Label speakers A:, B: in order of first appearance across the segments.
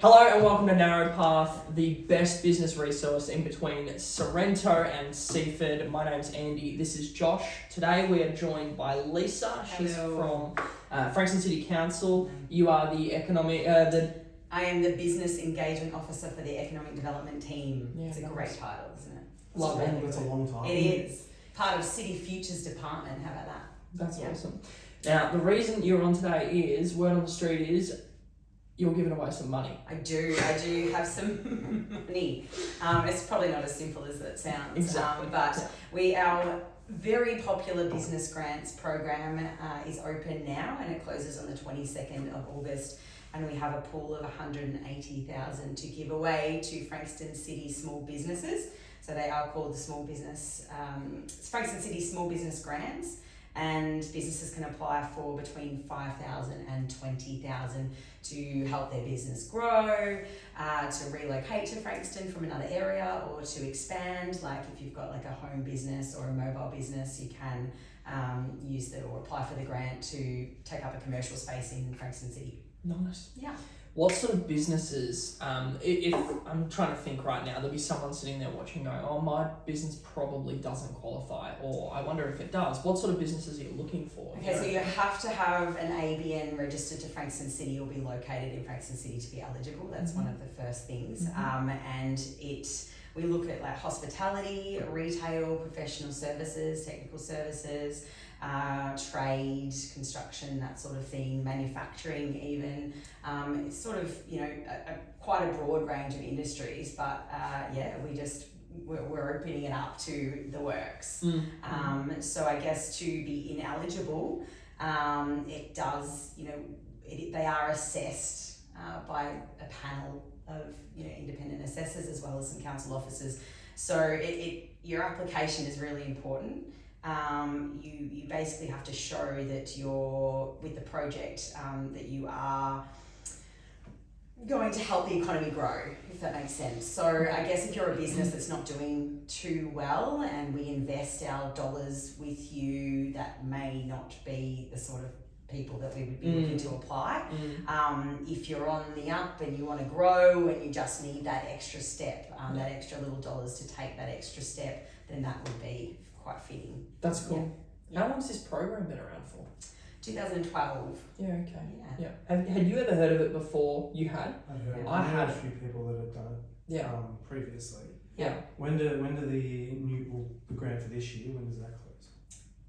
A: Hello and welcome to Narrow Path, the best business resource in between Sorrento and Seaford. My name's Andy, this is Josh. Today we are joined by Lisa. She's from Frankston City Council. You are the economic...
B: I am the Business Engagement Officer for the Economic Development Team.
A: Yeah,
B: it's a great title, isn't it?
A: It's
C: a long title.
B: It is. Part of City Futures Department, how about that?
A: That's awesome. Now, the reason you're on today is, word on the street is, you're giving away some money.
B: I do have some money. It's probably not as simple as it sounds.
A: Exactly.
B: Our very popular business grants program is open now and it closes on the 22nd of August. And we have a pool of $180,000 to give away to Frankston City small businesses. So they are called the Frankston City Small Business Grants. And businesses can apply for between $5,000 and $20,000 to help their business grow, to relocate to Frankston from another area, or to expand. Like if you've got like a home business or a mobile business, you can apply for the grant to take up a commercial space in Frankston City.
A: Nice.
B: Yeah.
A: What sort of businesses, if I'm trying to think right now, there'll be someone sitting there watching going, oh, my business probably doesn't qualify, or I wonder if it does. What sort of businesses are you looking for?
B: Okay, so you have to have an ABN registered to Frankston City or be located in Frankston City to be eligible. That's one of the first things. We look at like hospitality, retail, professional services, technical services, trade, construction, that sort of thing, manufacturing even. It's sort of, quite a broad range of industries, but we're opening it up to the works. So I guess to be ineligible, it does, they are assessed by a panel of independent assessors as well as some council officers. So your application is really important. You basically have to show that you're with the project that you are going to help the economy grow, if that makes sense. So I guess if you're a business that's not doing too well and we invest our dollars with you, that may not be the sort of people that we would be looking to apply. If you're on the up and you want to grow and you just need that extra step, that extra little dollars to take that extra step, then that would be quite fitting.
A: That's cool. Yeah. How long has this program been around for?
B: 2012.
A: Yeah, okay. Yeah. Had you ever heard of it before you had?
C: I had a few people that had done it previously.
A: Yeah.
C: When do the grant for this year, when does that close?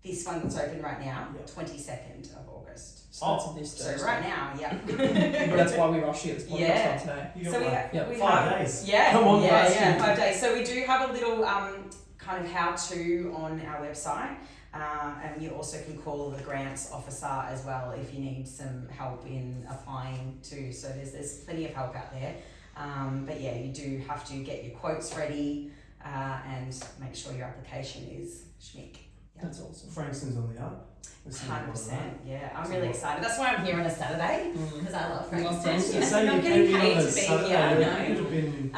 B: This one that's open right now, 22nd of August.
A: So this Thursday.
B: So right now,
A: That's why we rushed you at this podcast today.
B: We
C: 5 days.
B: Come on,
C: guys.
B: 5 days. So we do have a little kind of how-to on our website. And you also can call the grants officer as well if you need some help in applying too. So there's plenty of help out there. You do have to get your quotes ready and make sure your application is schmick.
A: That's awesome.
C: Frankston's on the up.
B: 100%. Yeah, I'm really excited. That's why I'm here on a Saturday because I love Frankston.
C: I'm
B: not getting paid to be
C: here.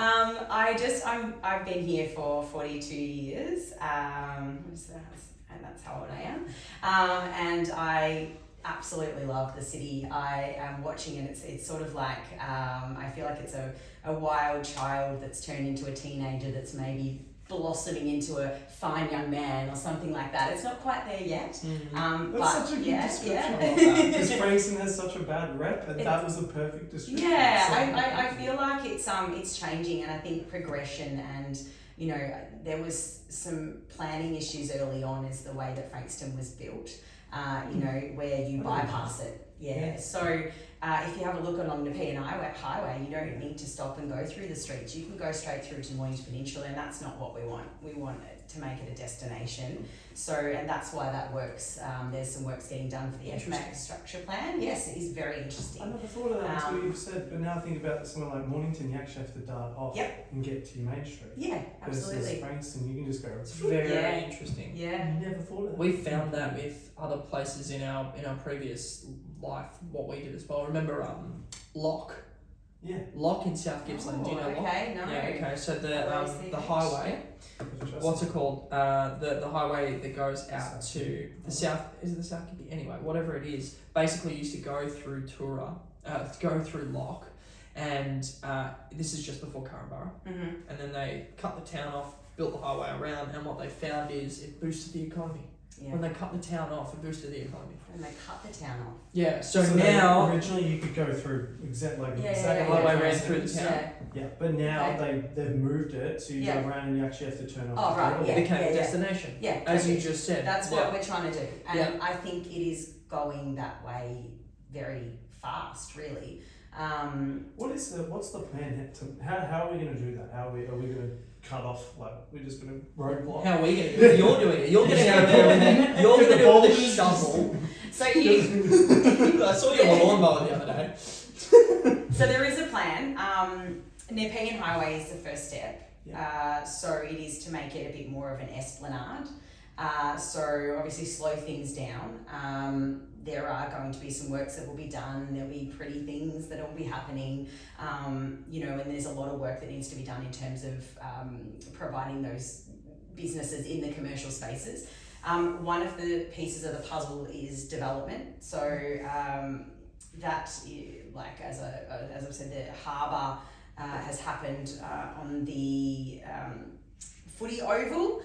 B: I've been here for 42 years. And that's how old I am. And I absolutely love the city. I am watching it. It's sort of like, I feel like it's a wild child that's turned into a teenager that's maybe blossoming into a fine young man or something like that. It's not quite there yet.
C: That's such a good description. Because Frankston has such a bad rep, and that was the perfect description.
B: Yeah, I feel like it's changing, and I think progression and there was some planning issues early on is the way that Frankston was built, where you bypass it. Yeah. So if you have a look along the P&I highway, you don't need to stop and go through the streets. You can go straight through to Mornington Peninsula, and that's not what we want. We want it to make it a destination. So, and that's why that works. There's some works getting done for the FMAC structure plan. Yes, it is very interesting.
C: I never thought of that until you've said, but now think about somewhere like Mornington, you actually have to dart off and get to your main street.
B: Yeah, absolutely.
C: Versus Frankston, you can just go.
A: It's very interesting.
B: Yeah.
C: I never thought of that.
A: We found that with other places in our previous life, what we did as well. Remember Lock?
C: Yeah.
A: Lock in South Gippsland. Do you know Lock?
B: Okay, no.
A: Yeah, okay. So the highway, what's it called? The highway that goes out to the south, is it the South Gippsland? Anyway, whatever it is, basically used to go through Lock, and this is just before Curramborough, and then they cut the town off, built the highway around, and what they found is it boosted the economy.
B: Yeah.
A: When they cut the town off, it boosted the economy.
B: And they cut the town off.
A: Yeah, so
C: they-
A: now
C: originally you could go through exactly
A: the highway ran through the town.
C: Yeah, but now they've moved it, so you go around and you actually have to turn off.
B: Oh, right,
A: It became a destination.
B: Yeah,
A: as you just said.
B: That's what we're trying to do, and I think it is going that way very fast, really.
C: What's the plan? How are we going to do that? Are we going to cut off, like, we're just going to roadblock?
A: How are we going to do it? You're doing it. You're getting out there. You're going to do it with a shovel.
B: So you,
A: I saw your lawnmower the other day.
B: so there is a plan. Nepean Highway is the first step. So it is to make it a bit more of an esplanade. So obviously slow things down. There are going to be some works that will be done. There'll be pretty things that will be happening. And there's a lot of work that needs to be done in terms of providing those businesses in the commercial spaces. One of the pieces of the puzzle is development. So that, like as I've said, the harbour has happened on the footy oval.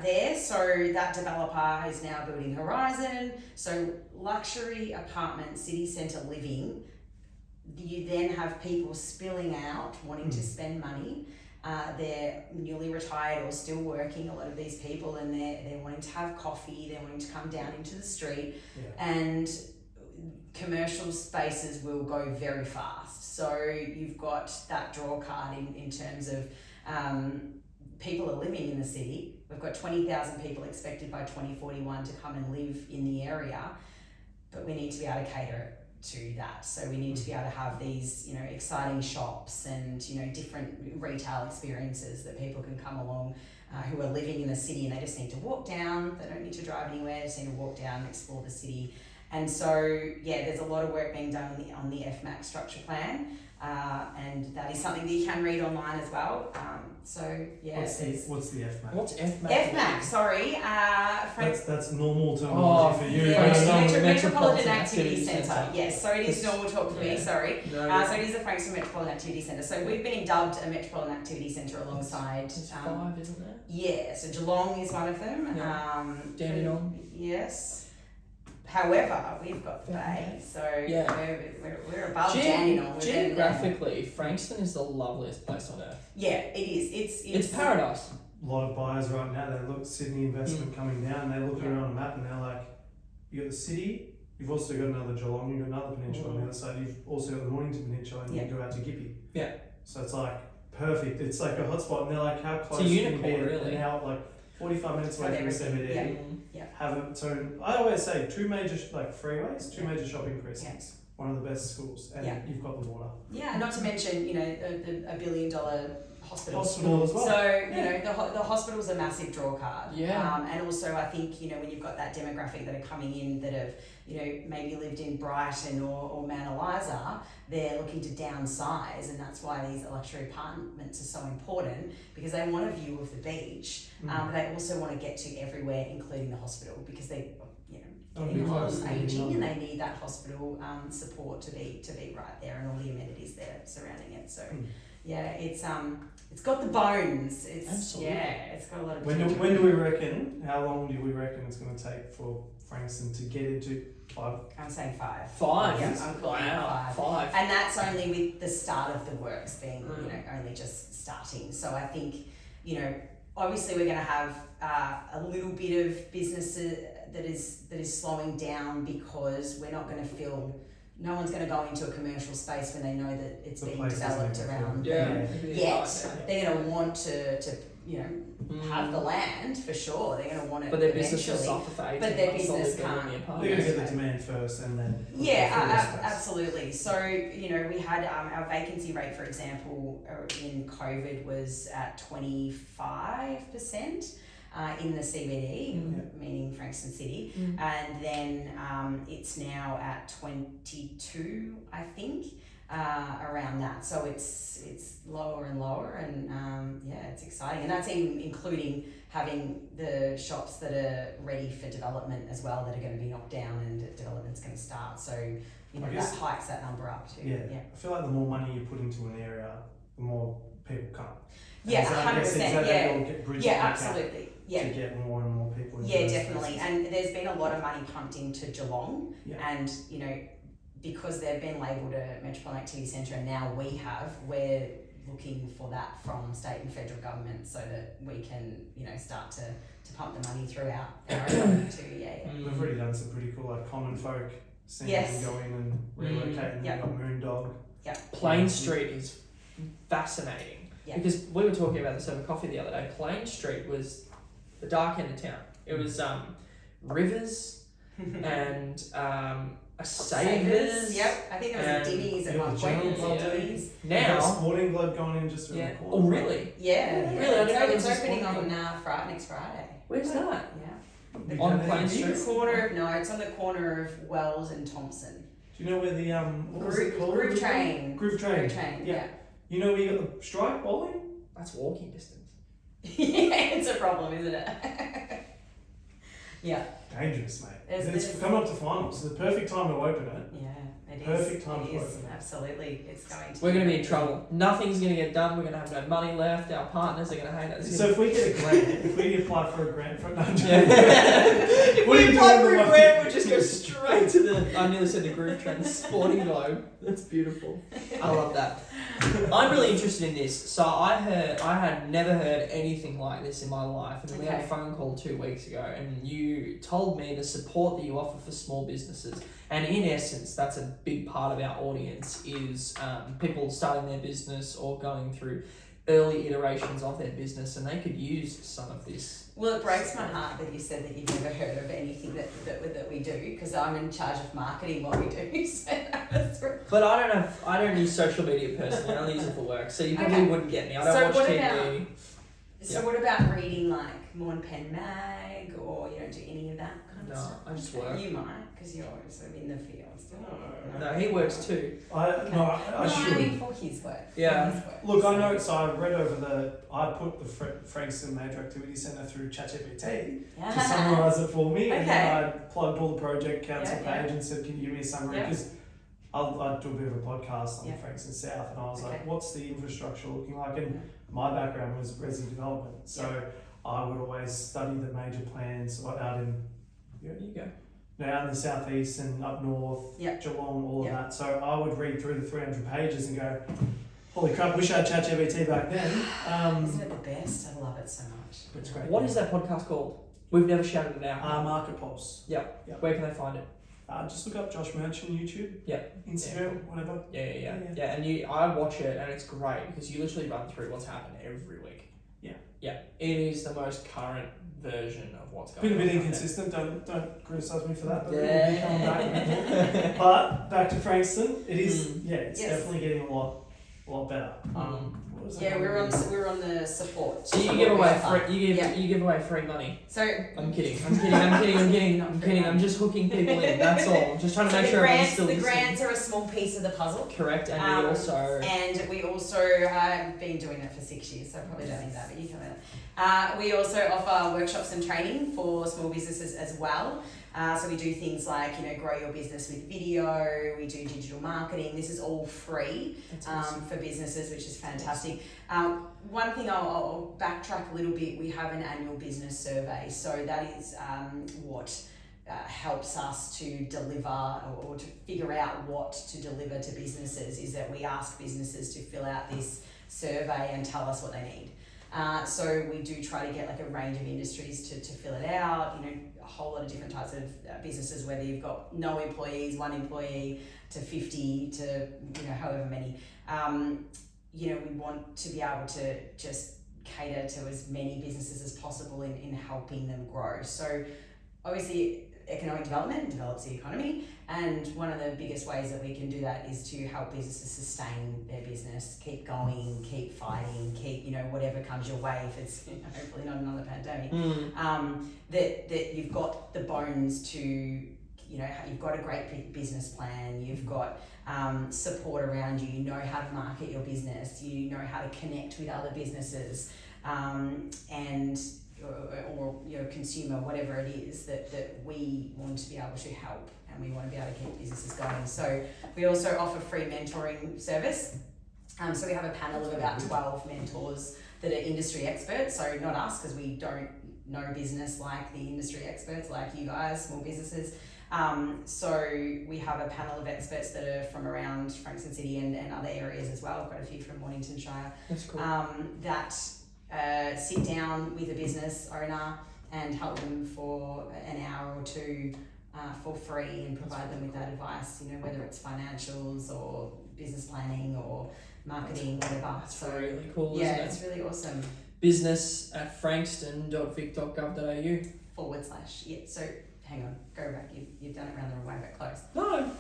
B: There, so that developer is now building Horizon. So luxury apartment, city centre living. You then have people spilling out, wanting to spend money. They're newly retired or still working, a lot of these people, and they're wanting to have coffee. They're wanting to come down into the street, and commercial spaces will go very fast. So you've got that draw card in terms of people are living in the city. We've got 20,000 people expected by 2041 to come and live in the area, but we need to be able to cater to that. So we need to be able to have these, exciting shops and, different retail experiences that people can come along who are living in the city, and they just need to walk down. They don't need to drive anywhere. They just need to walk down and explore the city. And so, there's a lot of work being done on the FMAC structure plan. And that is something that you can read online as well.
C: What's the FMAC?
A: What's FMAC?
B: FMAC, sorry.
C: That's normal terminology for you.
B: Metropolitan Activity Centre. Yes, so it is normal talk for me, sorry. So it is the Frankston Metropolitan Activity Centre. So we've been dubbed a Metropolitan Activity Centre alongside...
A: There's 5, isn't there?
B: Yeah, so Geelong is one of them.
A: Dandenong.
B: Yes. However, we've got the Bay, so we're above Dandenong.
A: Geographically, Frankston is the loveliest place on earth.
B: Yeah, it is.
A: It's paradise.
C: A lot of buyers right now, they look Sydney investment coming down, they look around on a map and they're like, you got the city, you've also got another Geelong, you've got another peninsula on the other side, you've also got the Mornington Peninsula, and you go out to Gippy.
A: Yeah.
C: So it's like perfect. It's like a hotspot, and they're like, how close
A: it's a
C: can you be?
A: Really.
C: And how, like, 45 minutes away from the CBD.
B: Yeah.
C: Have it. So I always say 2 major freeways, 2 major shopping precincts. One of the best schools, and you've got the water.
B: Yeah, not to mention a $1 billion hospital.
C: Hospital as well.
B: So the hospital's a massive draw card.
A: Yeah.
B: And also I think when you've got that demographic that are coming in that have maybe lived in Brighton or Mount Eliza, they're looking to downsize, and that's why these luxury apartments are so important, because they want a view of the beach, but they also want to get to everywhere, including the hospital, because they getting aging, and they need that hospital support to be right there, and all the amenities there surrounding it. So it's got the bones. It's
A: absolutely.
B: It's got a lot of.
C: When do we reckon? How long do we reckon it's going to take for Frankston to get into 5?
B: I'm saying 5.
A: 5.
B: Yeah, I'm calling it
A: 5.
B: And that's only with the start of the works being only just starting. So I think obviously we're going to have a little bit of business that is slowing down, because we're not going to feel. No one's going to go into a commercial space when they know that it's being developed around. They're going to want to have the land for sure. They're going to want it.
A: But their business will suffer for 18
B: But their
A: months.
B: business can't.
C: They're going to get the demand first, and then
B: absolutely. So we had our vacancy rate, for example, in COVID was at 25%. In the CBD, meaning Frankston City, and then it's now at 22, I think. around that. So it's lower and lower, and it's exciting. And that's even including having the shops that are ready for development as well, that are going to be knocked down and development's going to start. So that hikes that number up too.
C: Yeah. I feel like the more money you put into an area, the more people come.
B: Yeah, 100%. Yeah, absolutely. Yeah.
C: To get more and more people into
B: those definitely. And there's been a lot of money pumped into Geelong, and because they've been labelled a metropolitan activity centre, and now we're looking for that from state and federal government so that we can start to pump the money through our economy too.
C: We've already done some pretty cool common folk scenes and go in and relocate, and we've got Moondog.
A: Plain Street is fascinating because we were talking about this over coffee the other day. Plain Street was the dark end of town. It was Rivers and a Savers.
B: Yep, I think there was a Dinny's at one point.
A: Now,
C: Sporting Globe going in just around the corner.
A: Oh, really?
B: Yeah.
A: Really?
B: It's opening on next Friday.
A: Where's that?
B: Yeah.
A: On Plain Street?
B: It's on the corner of Wells and Thompson.
C: Do you know where the what was it called?
B: Groove Train.
C: Groove Train.
B: Yeah.
C: You know where you got the strike bowling?
A: That's walking distance.
B: It's a problem, isn't it? Yeah.
C: Dangerous, mate. It's coming up to finals. It's the perfect time to open it.
B: Yeah, it is.
C: Perfect time to open it.
B: Absolutely. It's going to.
A: We're going to be in trouble. Nothing's going to get done. We're going to have no money left. Our partners are going to hate us.
C: So if we get a grant, if we apply for a grant for
A: if we apply for a grant, we'll just go straight to the. I nearly said the Groove Train, the Sporting Globe. That's beautiful. I love that. I'm really interested in this. So I had never heard anything like this in my life, and we had a phone call 2 weeks ago, and you told me the support that you offer for small businesses, and in essence, that's a big part of our audience is people starting their business or going through early iterations of their business, and they could use some of this.
B: Well, it breaks my heart that you said that you've never heard of anything that we do, because I'm in charge of marketing what we do. So
A: but I don't use social media personally. I only use it for work, so you probably wouldn't get me. I don't watch TV.
B: What about reading like Morn Pen Mag, or you don't do any of that kind of stuff?
A: No, I just work.
B: You might, because you're sort of in the field.
A: No, he works too.
C: I should.
B: I mean, for his work.
A: Yeah.
B: For his work.
C: Look, I know. So I read over I put the Frankston Major Activity Centre through ChatGPT to summarise it for me, and then I plugged all the project council page and said, "Can you give me a summary?" Because I do a bit of a podcast on Frankston South, and I was like, "What's the infrastructure looking like?" And my background was resi development, so I would always study the major plans out in.
A: There you go.
C: Out in the southeast and up north, Geelong, all of that. So I would read through the 300 pages and go, holy crap, wish I had ChatGPT back then.
B: Isn't it the best? I love it so much.
C: It's great.
A: What is that podcast called? We've never shouted it out.
C: Market Pulse.
A: Yep. Where can they find it?
C: Just look up Josh Merch on YouTube. Instagram, whatever.
A: Yeah. And I watch it, and it's great because you literally run through what's happened every week. Yeah. It is the most current version of what's going on.
C: Been a bit inconsistent. Don't criticise me for that. But we'll be coming back. But back to Frankston. It is. It's definitely getting a lot better.
B: We're on the support.
A: So you give away free money.
B: So
A: I'm kidding. I'm just hooking people in. That's all. I'm just trying to make sure everyone's still listening.
B: The grants are a small piece of the puzzle.
A: Correct, and
B: we also I've been doing it for 6 years, so I probably don't need that, but you can learn. We also offer workshops and training for small businesses as well. So we do things like, grow your business with video, we do digital marketing. This is all free for businesses, which is fantastic. One thing I'll backtrack a little bit, we have an annual business survey. So that is what helps us to deliver or to figure out what to deliver to businesses, is that we ask businesses to fill out this survey and tell us what they need. So we do try to get like a range of industries to fill it out, a whole lot of different types of businesses, whether you've got no employees, 1 employee, to 50, to, however many. We want to be able to just cater to as many businesses as possible in helping them grow. So obviously economic development develops the economy, and one of the biggest ways that we can do that is to help businesses sustain their business, keep going, keep fighting, keep whatever comes your way, if it's hopefully not another pandemic, that you've got the bones to you've got a great business plan, you've got support around you, you know how to market your business, you know how to connect with other businesses, and or consumer, whatever it is that we want to be able to help, and we want to be able to keep businesses going. So we also offer free mentoring service. So we have a panel of about 12 mentors that are industry experts. So not us, because we don't know business like the industry experts, like you guys, small businesses. So we have a panel of experts that are from around Frankston City and other areas as well. I've got a few from Mornington Shire.
A: That's cool.
B: That sit down with a business owner and help them for an hour or two for free and provide them with that advice, whether it's financials or business planning or marketing, whatever.
A: That's really cool,
B: yeah,
A: isn't it?
B: it's really awesome.
A: Business at frankston.vic.gov.au.
B: / yeah, so hang on, go back, you've done it around the wrong way, but close.
A: No,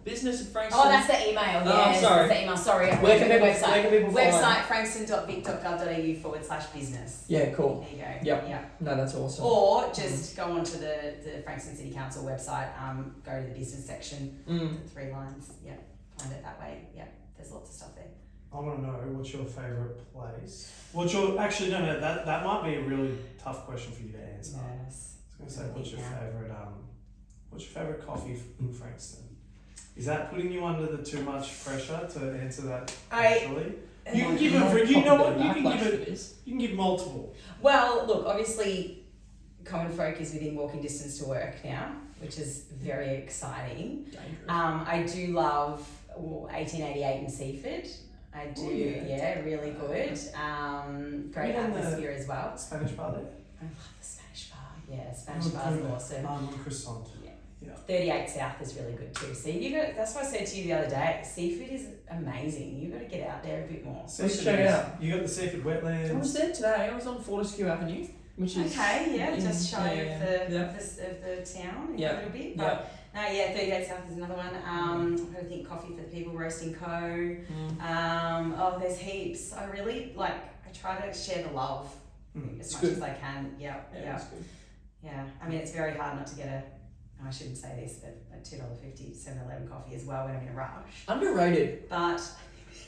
A: business at Frankston.
B: Oh, that's the email. Yes,
A: sorry.
B: That's the email. Sorry.
A: Where can people
B: Website
A: find?
B: frankston.vic.gov.au /
A: Yeah, cool.
B: There you go.
A: Yep.
B: Yeah.
A: No, that's awesome.
B: Or just go onto the Frankston City Council website, go to the business section, the 3 lines, find it that way. There's lots of stuff there.
C: I want to know, what's your favourite place? Actually, no, that might be a really tough question for you to answer.
B: Yes.
C: I was going to say, what's your favourite coffee in Frankston? Is that putting you under the too much pressure to answer that? Actually, you can give it. You know what? You can give multiple.
B: Well, look, obviously, Common Folk is within walking distance to work now, which is very exciting.
A: Dangerous.
B: I do love 1888 in Seaford. I do, really good. Great atmosphere as well.
C: Spanish bar there.
B: I love the Spanish bar. Yeah, Spanish bar is awesome.
C: Croissant.
B: Yeah. 38 South is really good too. See, that's what I said to you the other day. Seaford is amazing. You've got to get out there a bit more.
A: Let's check it out.
C: You got the Seaford wetlands.
A: I was there today. I was on Fortescue Avenue, which is
B: just shy of the town a little bit. But 38 South is another one. I'm trying to think, Coffee for the People, Roasting Co. There's heaps. I really I try to share the love as much as I can. Yeah.
A: That's good.
B: Yeah, I mean, it's very hard not to get I shouldn't say this, but a $2.50 7-Eleven coffee as well when I'm in a rush.
A: Underrated.
B: But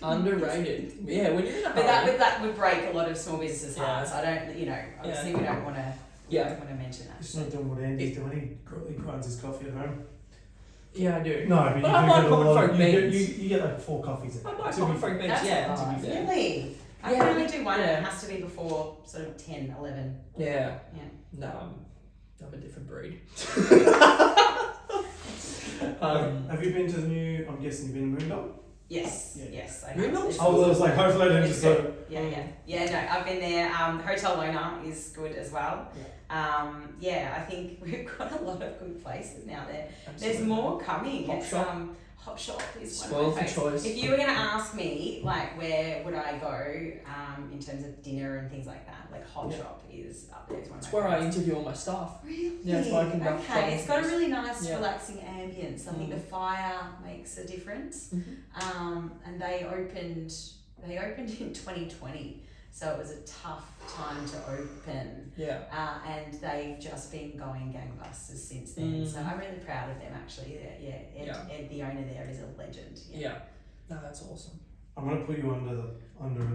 A: underrated. Yeah, when you're in a hurry.
B: But that would break a lot of small businesses' hearts. I don't, obviously we don't want to.
A: Yeah.
B: Don't want to mention that.
C: He's not doing what Andy's doing. He grinds his coffee at home.
A: Yeah, I do.
C: No, but you
A: I
C: do
A: like
C: get a
A: Common
C: lot.
A: Folk beans.
C: You get like 4 coffees a day.
A: I like Common Folk beans.
B: That's really. I can only do one.
A: Yeah.
B: It has to be before sort of 10, 11.
A: Yeah.
B: Yeah.
A: No, I'm a different breed.
C: Have you been to the new? I'm guessing you've been to Moondog.
B: Yes.
C: Yeah.
B: Yes. I
A: Moondog?
B: have.
C: I was like, hopefully I didn't just go.
B: Yeah. No, I've been there. Hotel Lona is good as well.
C: Yeah.
B: I think we've got a lot of good places now there.
A: Absolutely.
B: There's more coming.
A: Hop
B: Shop is one
A: Spoiled
B: of my
A: for
B: favorites.
A: choice.
B: If you were going to ask me, where would I go in terms of dinner and things like that, Hop Shop is up there.
A: It's where I interview all my staff.
B: Really?
A: Yeah, it's where I conduct
B: Okay, it's got a
A: shopping.
B: really nice, relaxing ambience. I think the fire makes a difference. And they opened in 2020, so it was a tough time to open.
A: Yeah.
B: And they've just been going gangbusters since then. So I'm really proud of them actually. Ed, the owner there, is a legend.
A: Yeah. No, that's awesome.
C: I'm going to put you under the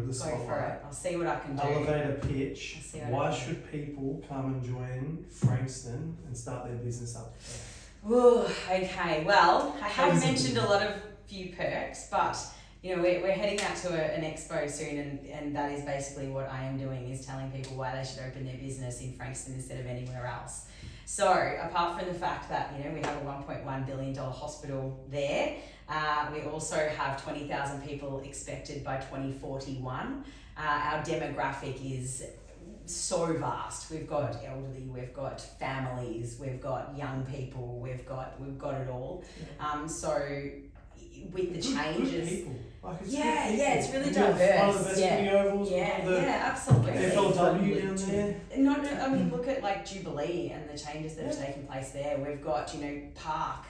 B: Go
C: spotlight.
B: for it. I'll see what I can do.
C: Elevator pitch.
B: I'll see what I
C: Why
B: can
C: should people come and join Frankston and start their business up there?
B: Ooh, okay. Well, I have
C: Easy.
B: mentioned a lot of few perks, but we're heading out to an expo soon, and that is basically what I am doing, is telling people why they should open their business in Frankston instead of anywhere else. So apart from the fact that we have a $1.1 billion hospital there, we also have 20,000 people expected by 2041. Our demographic is so vast. We've got elderly, we've got families, we've got young people, we've got it all. So with the changes,
C: good people. It's
B: it's really
C: One of the
B: diverse.
C: best mini ovals.
B: Absolutely.
C: FLW down there.
B: No, I mean, look at Jubilee and the changes that have taken place there. We've got, Park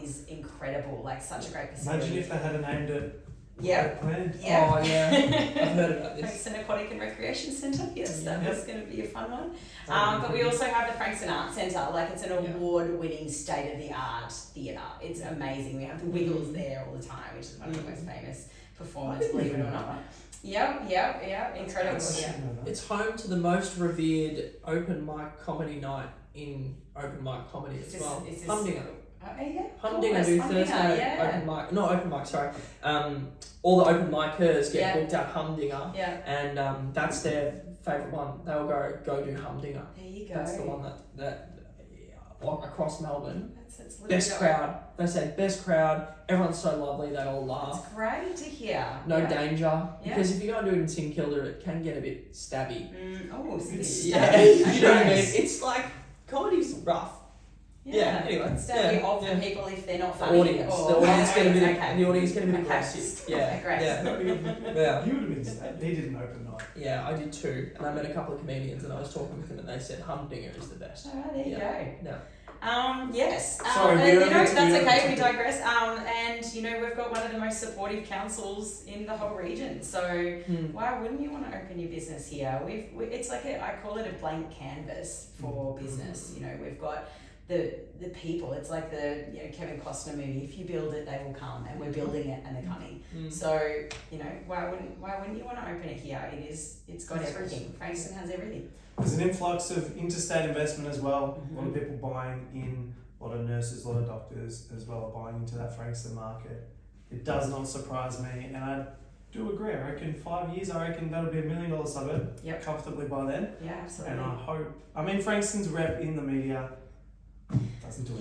B: is incredible, such a great facility.
C: Imagine if they had named it
B: Yeah.
C: Plan.
B: Yeah.
A: Oh yeah, I've heard about this.
B: Frankston Aquatic and Recreation Centre. Yes, that
C: Yeah.
B: was going to be a fun one. But we also have the Frankston Arts Centre. Like, it's an award-winning, state-of-the-art theatre. It's amazing. We have the Wiggles there all the time, which is one of the most famous performers, believe it or not. Yeah, incredible. Yeah.
A: It's home to the most revered open mic comedy night in open mic comedy as well. Humdinger.
B: Yeah.
A: Humdinger do Thursday open mic. Not open mic, sorry. All the open micers get booked at Humdinger.
B: Yeah.
A: And that's their favourite one. They'll go do Humdinger.
B: There you go.
A: That's the one that across Melbourne.
B: That's
A: Best crowd. They say best crowd. Everyone's so lovely. They all laugh.
B: It's great to hear.
A: No danger. Because if you go and do it in St Kilda, it can get a bit stabby.
B: It's a bit
A: Yeah,
B: stabby.
A: you know what I mean? It's like, comedy's rough.
B: Yeah,
A: anyway.
B: Stabby of the people if they're not
A: The
B: funny.
A: audience.
B: Or,
A: The audience get a bit.
B: okay.
A: The audience get a bit
B: Okay.
A: aggressive. Yeah.
B: Great.
A: Yeah. Yeah.
C: You would have been stabbed. He did an open night.
A: Yeah, I did too. And I met a couple of comedians and I was talking with them and they said Humdinger is the best.
B: There you go.
A: No.
B: Yes.
C: Sorry,
B: and,
C: that's
B: okay. We digress. And we've got one of the most supportive councils in the whole region. So why wouldn't you want to open your business here? It's like I call it a blank canvas for business. We've got the people. It's like the Kevin Costner movie. If you build it, they will come, and we're building it, and they're coming. So why wouldn't you want to open it here? It's got everything. Frankston has everything.
C: There's an influx of interstate investment as well. A lot of people buying in, a lot of nurses, a lot of doctors as well are buying into that Frankston market. It does not surprise me, and I do agree. I reckon 5 years, that'll be $1 million suburb comfortably by then.
B: Yeah, absolutely.
C: And I hope, Frankston's rep in the media doesn't do it.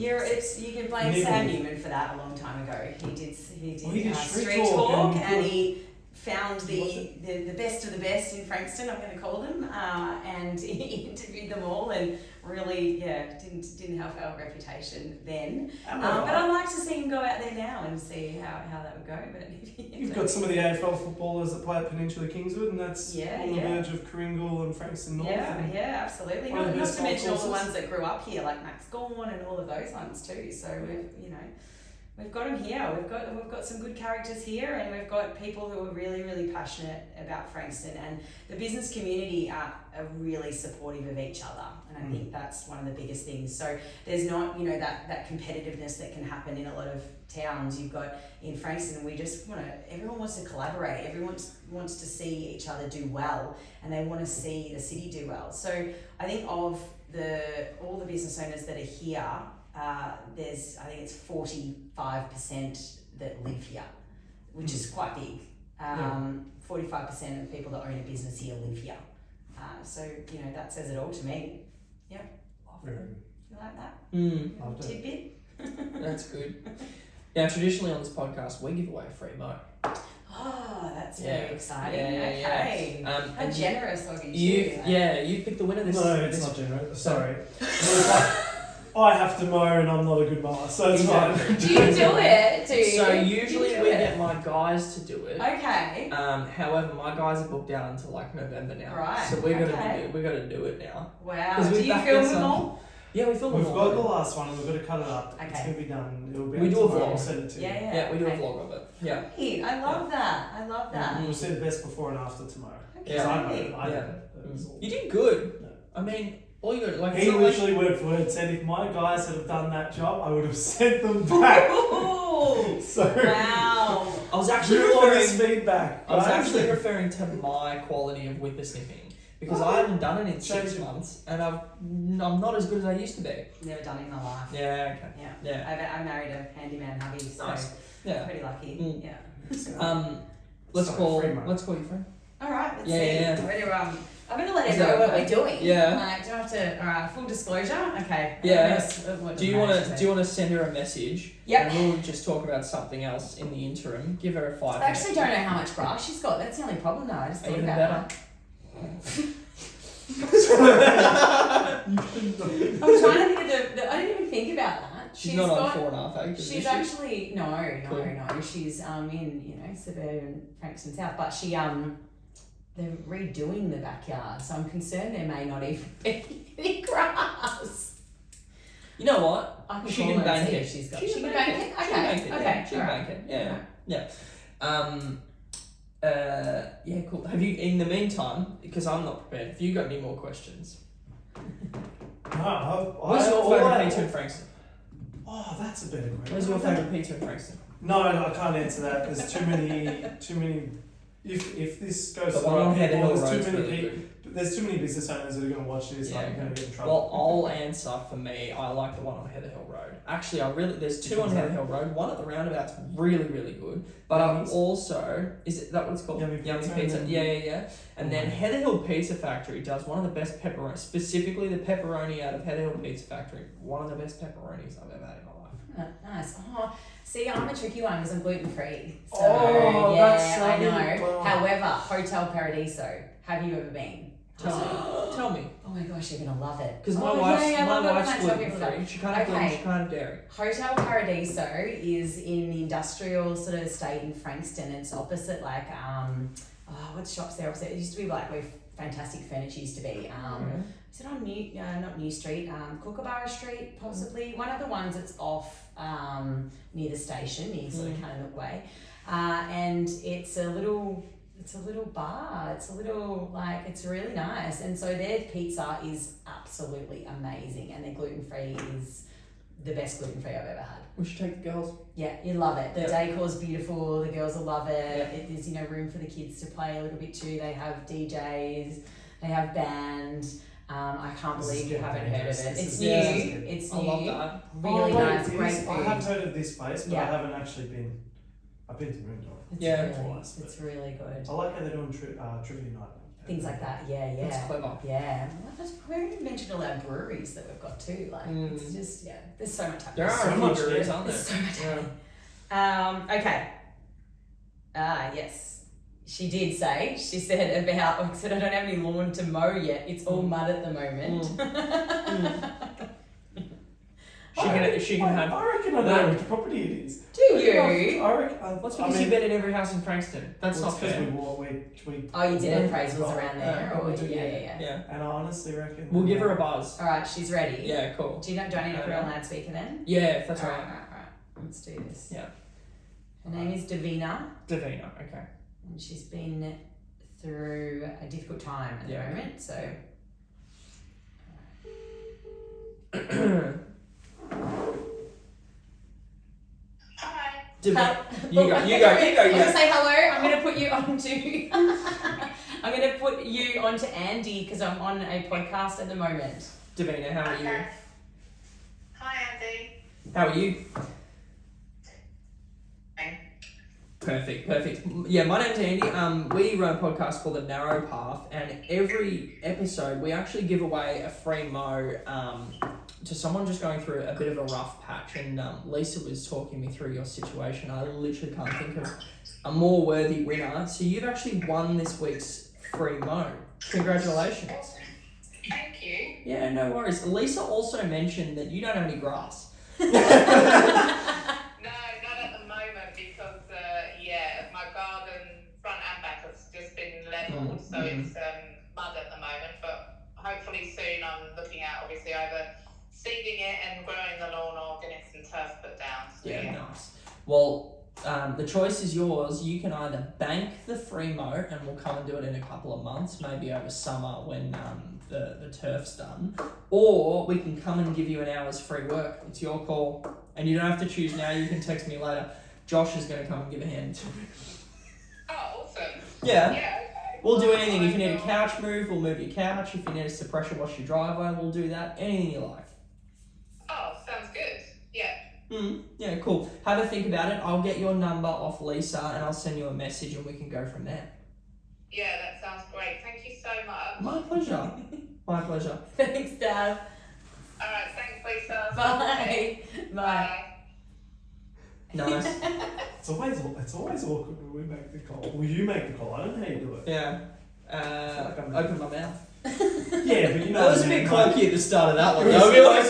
B: You can blame Sam Newman for that a long time ago. He did street
C: talk
B: talk and he found the best of the best in Frankston, I'm going to call them, and he interviewed them all and really didn't help our reputation then. But I'd like to see him go out there now and see how that would go. But
C: you've got some of the AFL footballers that play at Peninsula Kingswood, and that's on the verge of Kringle and Frankston North.
B: Yeah, absolutely. Not to mention all the ones that grew up here, like Max Gorn and all of those ones too. So we've got them here. We've got some good characters here, and we've got people who are really, really passionate about Frankston, and the business community are really supportive of each other. And I think that's one of the biggest things. So there's not, that competitiveness that can happen in a lot of towns. You've got in Frankston, everyone wants to collaborate. Everyone wants to see each other do well, and they want to see the city do well. So I think of all the business owners that are here, I think it's 45% that live here, which is quite big. 45% of people that own a business here live here. So that says it all to me. Yep. You like that? Tidbit?
A: That's good. Now, traditionally on this podcast, we give away a free mow.
B: Oh, that's very exciting.
A: Okay.
B: How generous of you.
A: You picked the winner this.
C: No, it's not generous. Sorry. I have to mow and I'm not a good mower, so it's fine.
B: Do you do it?
A: So usually we get my guys to do it.
B: Okay.
A: However, my guys are booked out until like November now.
B: Right.
A: So we're gonna do it now.
B: Wow. Do you film them all?
A: Yeah, we film them all.
C: We've got the last one and we've got to cut it up.
B: Okay.
C: It's going to be done. It'll be
A: we do a vlog.
C: I'll send it to you.
B: Yeah,
A: we do a vlog of it. Yeah.
B: Great. I love that.
C: We'll see the best before and after tomorrow.
B: Okay.
C: I did it.
A: You did good. No. I mean, all you got
C: He literally word for word said if my guys had have done that job, I would have sent them back. So
B: wow.
A: I was actually referring
C: feedback.
A: I was actually referring to my quality of whippersnipping. Because I haven't done it in 6 months, and I'm not as good as I used to be.
B: Never done it in my life.
A: Yeah, okay.
B: Yeah. I married a handyman hubby, so pretty lucky. Yeah.
A: Let's call you friend.
B: All right. Let's see.
A: Yeah.
B: I'm gonna let her know what we're doing.
A: Yeah.
B: Like, do I have to? All right. Full disclosure. Okay.
A: Yeah. Do you want to send her a message?
B: Yep.
A: And we'll just talk about something else in the interim. Give her a 5 minutes.
B: I actually don't know how much grass she's got. That's the only problem, though. I just thought about that. I'm trying to think of I didn't even think about that.
A: She's not on 4.5 acres.
B: She's actually no. She's in suburban Frankston South, but they're redoing the backyard, so I'm concerned there may not even be any grass.
A: You know what?
B: I can
A: She can bank it.
B: She can bank it. Okay.
A: She can bank it. Yeah. Yeah, cool. Have you, in the meantime, because I'm not prepared, have you got any more questions? What's your favourite pizza in Frankston?
C: Oh, that's a better question.
A: Where's your favourite pizza in Frankston?
C: No, I can't answer that. There's too many. If this goes
A: The
C: to
A: one
C: the
A: on
C: right
A: Heather
C: people,
A: Hill
C: there's
A: Road's
C: too many
A: really
C: people. There's too many business owners that are going to watch this.
A: Yeah,
C: Like,
A: okay.
C: going to get in trouble.
A: Well, I'll answer for me. I like the one on Heather Hill Road. Actually, there's two on Heather Hill Road. One at the roundabout's really, really good. But I'm also, is it that what it's called?
C: Yummy Pizza.
A: Yeah. And then Heather Hill Pizza Factory does one of the best pepperoni, specifically the pepperoni out of Heather Hill Pizza Factory. One of the best pepperonis I've ever had in my life.
B: Nice. Oh, see, I'm a tricky one because I'm gluten free. So
C: that's so
B: I know.
C: good.
B: However, Hotel Paradiso. Have you ever been?
A: Tell me.
B: Oh my gosh, you're gonna love it.
A: Because
B: my
A: wife's gluten free. She can't have gluten, she can't have dairy.
B: Hotel Paradiso is in the industrial sort of estate in Frankston. It's opposite what's shops there opposite? It used to be like where Fantastic Furniture used to be. Is it on not New Street, Kookaburra Street possibly? One of the ones that's off near the station, near sort of Cannonook Way. And it's a little bar. It's it's really nice. And so their pizza is absolutely amazing, and their gluten-free is the best gluten-free I've ever had.
A: We should take the girls.
B: Yeah, you love it. The
A: Yep.
B: decor's beautiful. The girls will love it.
A: Yep.
B: There's room for the kids to play a little bit too. They have DJs. They have band. I can't believe you haven't heard of it. It's new. It's new.
A: I love that.
B: Really nice. Great food.
C: I have heard of this place, but
B: Yeah.
C: I haven't actually been. I've been to Moondog.
B: It's really good.
C: I like how they're doing trivia night.
B: Things like that. Yeah.
A: That's clever.
B: Yeah. We haven't mentioned all our breweries that we've got too. It's just there's so much happening.
A: There are
C: so
A: a
C: much
A: few breweries,
C: there.
A: aren't there?
B: There's so much happening. Okay. Yes. She did say, she said about, I said I don't have any lawn to mow yet. It's all mud at the moment.
A: She can have.
C: I reckon I know which property it is.
B: Do you?
C: I reckon.
A: What's because you bet in every house in Frankston? That's not fair.
C: We
B: Oh, you did appraisals around there?
A: Yeah.
C: And I honestly reckon.
A: We'll give her a buzz.
B: All right, she's ready.
A: Yeah, cool.
B: Do I need to put her on loudspeaker then?
A: Yeah, if that's
B: All
A: right.
B: right. Let's do this.
A: Yeah.
B: Her name is Davina.
A: Davina, okay.
B: And she's been through a difficult time at the moment, so.
D: Hi.
A: Davina, you go.
B: I'm gonna say hello. I'm gonna put you onto. I'm gonna put you onto Andy because I'm on a podcast at the moment.
A: Davina, how are you?
D: Okay. Hi, Andy.
A: How are you? Perfect. Yeah, my name's Andy. We run a podcast called The Narrow Path, and every episode we actually give away a free mow to someone just going through a bit of a rough patch. And Lisa was talking me through your situation. I literally can't think of a more worthy winner. So you've actually won this week's free mow. Congratulations.
D: Thank you.
A: Yeah, no worries. Lisa also mentioned that you don't have any grass.
D: No, not at the moment because my garden front and back has just been levelled, so it's mud at the moment. But hopefully soon I'm looking at obviously either seeding it and growing the lawn or getting some turf put down. So,
A: Nice. Well, the choice is yours. You can either bank the free mow and we'll come and do it in a couple of months, maybe over summer when the turf's done, or we can come and give you an hour's free work. It's your call, and you don't have to choose now. You can text me later. Josh is going to come and give a hand to me.
D: Oh, awesome.
A: Yeah.
D: Okay.
A: We'll do anything. If you need a couch move, we'll move your couch. If you need us to pressure wash your driveway, we'll do that. Anything you like.
D: Oh, sounds good. Yeah.
A: Yeah, cool. Have a think about it. I'll get your number off Lisa and I'll send you a message and we can go from there.
D: Yeah, that sounds great. Thank you so much.
A: My pleasure. My pleasure.
B: Thanks, Dad.
D: All right, thanks, Lisa.
B: Bye. Bye.
D: Bye.
A: Nice.
C: It's always awkward when we make the call. Will you make the call? I don't know how you do it.
A: Yeah. Open my mouth.
C: Yeah, but you know.
A: That was a bit clunky at the start of that one.
B: Well, I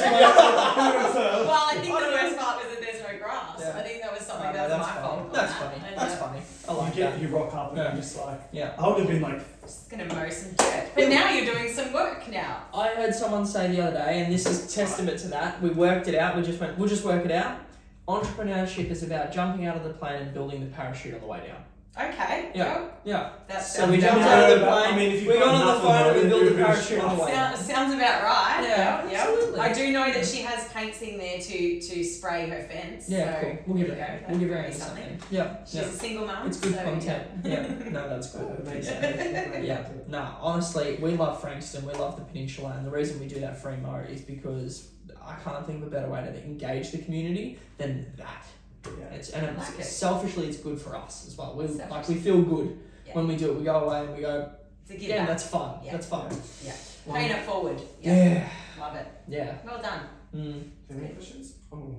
B: think the worst part was that there's no grass.
A: Yeah.
B: I think that was something that was my fault.
A: That's funny. That's funny. I like that.
C: You rock up and
A: Yeah.
C: you're just like.
A: Yeah.
C: I would have been like.
B: Just gonna mow some dirt. But now you're doing some work now.
A: I heard someone say the other day, and this is testament to that. We worked it out. We just went, we'll just work it out. entrepreneurship is about jumping out of the plane and building the parachute on the way down.
B: Okay.
A: Yeah. Yeah.
B: That
A: So we
B: sounds
A: jumped
B: about
A: out of
B: right.
A: the plane.
C: I mean, if you've
A: we
C: got
A: got on the
C: nothing
A: phone and we
C: on it,
A: built the
C: you're
A: parachute on the way down.
B: Sounds about right.
A: Yeah,
B: Yep.
A: absolutely.
B: I do know that she has paints in there to spray her fence.
A: Yeah,
B: so
A: cool. We'll give
B: there
A: her.
B: you go.
A: We'll give her
B: That'd be
A: something. Yeah.
B: She's
A: Yeah.
B: a single mum.
A: It's good
B: so,
A: content. Yeah. No, that's cool.
C: It makes sense.
A: Yeah, no, honestly, we love Frankston, we love the peninsula, and the reason we do that for Emo is because I can't think of a better way to engage the community than that.
C: Yeah.
A: It's
B: I like it.
A: selfishly, it's good for us as well. We
B: Selfishly.
A: we feel good
B: Yeah.
A: when we do it. We go away and we go,
B: It's a give
A: yeah,
B: back.
A: that's fun.
B: Yeah.
A: That's fun.
B: Yeah.
A: Well,
B: Paying it forward.
A: yeah,
B: Love it.
A: yeah.
B: Well done.
C: Do you have any questions? Do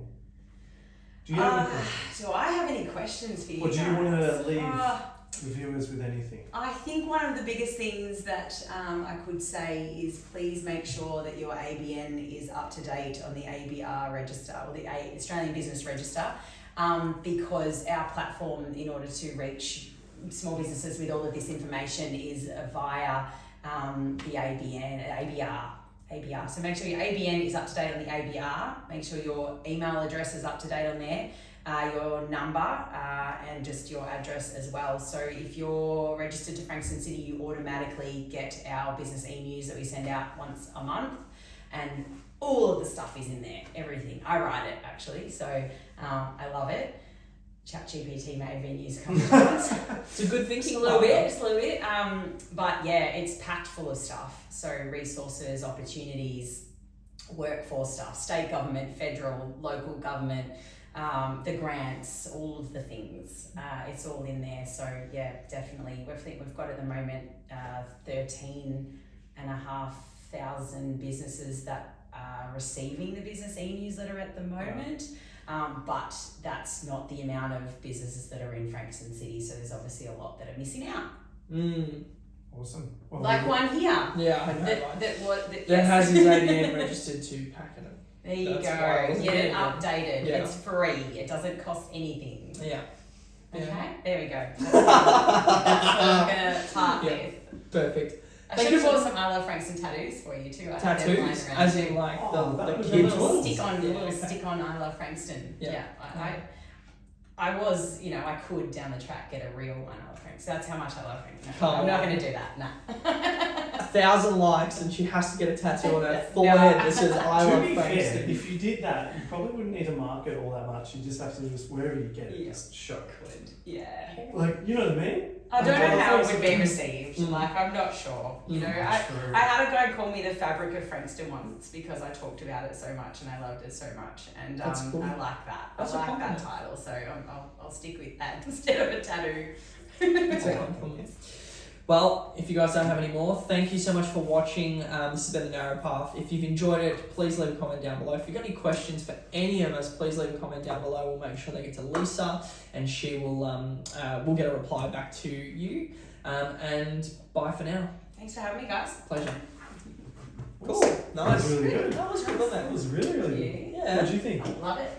C: you have any questions?
B: Do I have any questions for you?
C: Or do you want to leave
B: Uh,
C: the viewers with anything?
B: I think one of the biggest things that I could say is please make sure that your ABN is up to date on the ABR register or the Australian Business Register, because our platform, in order to reach small businesses with all of this information, is via the ABR. So make sure your ABN is up to date on the ABR. Make sure your email address is up to date on there. Your number and just your address as well. So if you're registered to Frankston City, you automatically get our business e-news that we send out once a month, and all of the stuff is in there, everything. I write it actually, so I love it. ChatGPT may have been used a couple of times.
A: It's a good thinking.
B: Just a little bit. But yeah, it's packed full of stuff. So resources, opportunities, workforce stuff, state government, federal, local government, the grants, all of the things. It's all in there. So yeah, definitely. We've got at the moment 13,500 businesses that are receiving the business e-newsletter at the moment. But that's not the amount of businesses that are in Frankston City. So there's obviously a lot that are missing out.
C: Awesome. Well,
B: Like one here.
A: Yeah, I know. Right?
B: That
A: Has his ABN registered to Packet.
B: There you
A: That's
B: go.
A: wild.
B: Get it
A: Yeah.
B: updated.
A: Yeah.
B: It's free. It doesn't cost anything.
A: Yeah.
B: Okay, there we go. That's what I'm gonna part
A: Yeah.
B: with.
A: Perfect.
B: I
A: Thank
B: should
A: you
B: have
A: so-
B: bought some I Love Frankston tattoos for you too. I have them lying
A: Tattoos,
B: around
A: as
B: too.
A: in like
C: Oh, that
A: the
C: would be
A: kids
C: cool.
A: ones.
B: Stick on,
A: Yeah,
B: little
A: okay.
B: stick on I Love Frankston.
A: Yeah.
B: Yeah. I was, I could down the track get a real one I Love Frankston. That's how much I love Frankston.
A: Come
B: I'm not
A: on.
B: going to do that. Nah.
A: 1,000 likes and she has to get a tattoo on her forehead that says I
C: to
A: love
C: be fair,
A: Frankston.
C: if you did that, you probably wouldn't need to market all that much. You just have to just wherever you get it,
B: Yeah.
C: just show.
B: Yeah.
C: Like, you know what I mean?
B: I don't know how it would be
C: Mm.
B: received. Like, I'm not sure.
A: Mm.
C: True.
B: I had a guy call me the fabric of Frankston once because I talked about it so much and I loved it so much, and
A: That's cool.
B: I like that.
A: That's a
B: I like that
A: compliment.
B: title, so I'll stick with that instead of a tattoo.
A: It's a compliment. Well, if you guys don't have any more, thank you so much for watching. This has been The Narrow Path. If you've enjoyed it, please leave a comment down below. If you've got any questions for any of us, please leave a comment down below. We'll make sure they get to Lisa, and she will we'll get a reply back to you. And bye for now.
B: Thanks for having me, guys.
A: Pleasure.
C: Cool.
A: Nice.
C: That was really good.
A: That was good, wasn't
C: That
A: it?
C: was really, really good.
A: Yeah.
C: What did you think?
B: Love it.